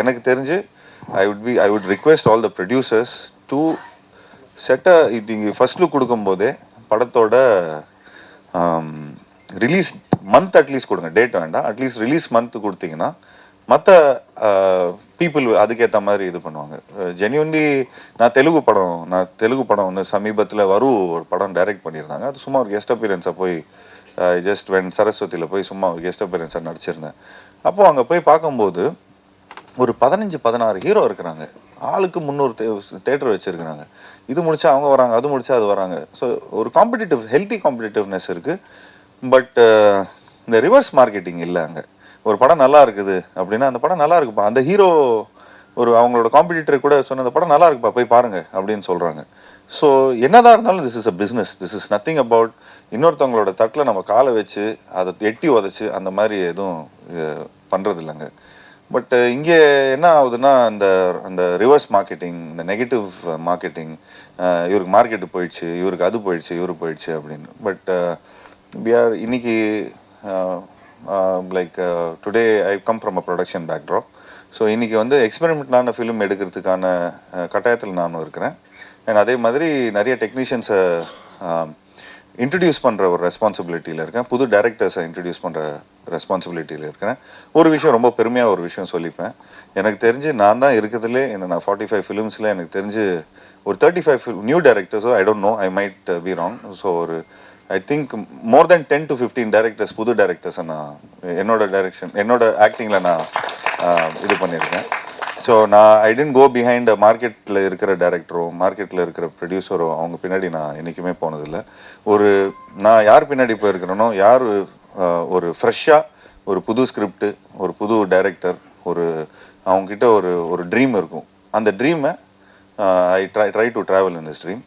எனக்கு தெரிஞ்சு I would request all the producers to நீங்கள் ஃபர்ஸ்ட் லுக் கொடுக்கும்போதே படத்தோட ரிலீஸ் மந்த் அட்லீஸ்ட் கொடுங்க, டேட் வேண்டாம், அட்லீஸ்ட் ரிலீஸ் மந்த் கொடுத்தீங்கன்னா மற்ற பீப்புள் அதுக்கேற்ற மாதிரி இது பண்ணுவாங்க. ஜென்யூன்லி நான் தெலுங்கு படம் ஒன்று சமீபத்தில் ஒரு படம் டைரக்ட் பண்ணியிருந்தாங்க. அது சும்மா ஒரு கெஸ்ட் அப்பியரன்ஸாக போய் ஜஸ்ட் சரஸ்வதியில் போய் சும்மா ஒரு கெஸ்ட் அப்பியரன்ஸாக நடிச்சிருந்தேன். அப்போது அங்கே போய் பார்க்கும்போது ஒரு 15-16 ஹீரோ இருக்கிறாங்க. ஆளுக்கு 300 தேட்டர் வச்சுருக்கிறாங்க. இது முடிச்சா அவங்க வராங்க, அது முடிச்சா அது வராங்க. ஸோ ஒரு ஹெல்த்தி காம்படிட்டிவ்னஸ் இருக்குது. பட் இந்த ரிவர்ஸ் மார்க்கெட்டிங் இல்லை அங்கே. ஒரு படம் நல்லா இருக்குது அப்படின்னா அந்த படம் நல்லா இருக்குப்பா, அந்த ஹீரோ அவங்களோட காம்படிட்டர் கூட சொன்ன அந்த படம் நல்லா இருக்குப்பா போய் பாருங்க அப்படின்னு சொல்கிறாங்க. ஸோ என்னதான் இருந்தாலும் this is a business. This is nothing about இன்னொருத்தவங்களோட தட்டில் நம்ம காலை வச்சு அதை எட்டி உதச்சி அந்த மாதிரி எதுவும் பண்ணுறது இல்லைங்க. பட் இங்கே என்ன ஆகுதுன்னா அந்த அந்த ரிவர்ஸ் மார்க்கெட்டிங், இந்த நெகட்டிவ் மார்க்கெட்டிங், இவருக்கு மார்க்கெட்டு போயிடுச்சு, இவருக்கு அது போயிடுச்சு, இவரு போயிடுச்சு அப்படின்னு. பட் இன்னைக்கு like today I come from a production backdrop. So இன்றைக்கி எக்ஸ்பெரிமெண்ட்லான ஃபிலிம் எடுக்கிறதுக்கான கட்டாயத்தில் நானும் இருக்கிறேன். அண்ட் அதே மாதிரி நிறைய டெக்னீஷியன்ஸை இன்ட்ரடியூஸ் பண்ணுற ஒரு ரெஸ்பான்சிபிலிட்டியில் இருக்கேன். புது டைரக்டர்ஸை இன்ட்ரடியூஸ் பண்ணுற ரெஸ்பான்சிபிலிட்டியில் இருக்கிறேன். ஒரு விஷயம் ரொம்ப பெருமையாக ஒரு விஷயம் சொல்லிப்பேன். எனக்கு தெரிஞ்சு நான் தான் இருக்கிறதுலே நான் 45 ஃபிலிம்ஸில் எனக்கு தெரிஞ்சு ஒரு 35 நியூ டைரக்டர்ஸோ I don't know, I might be wrong. So ஒரு I think more then 10 to 15 directors, புது டைரக்டர்ஸை நான் என்னோட ஆக்டிங்கில் நான் இது பண்ணியிருக்கேன். So I tend go behind மார்க்கெட்டில் இருக்கிற டைரக்டரோ மார்க்கெட்டில் இருக்கிற ப்ரொடியூசரோ அவங்க பின்னாடி நான் என்றைக்குமே போனதில்லை. நான் யார் பின்னாடி போயிருக்கிறேனோ, யார் ஒரு ஃப்ரெஷ்ஷாக ஒரு புது ஸ்கிரிப்டு, ஒரு புது டைரக்டர், அவங்கக்கிட்ட ஒரு ட்ரீம் இருக்கும். அந்த ட்ரீமை I try to travel in this dream.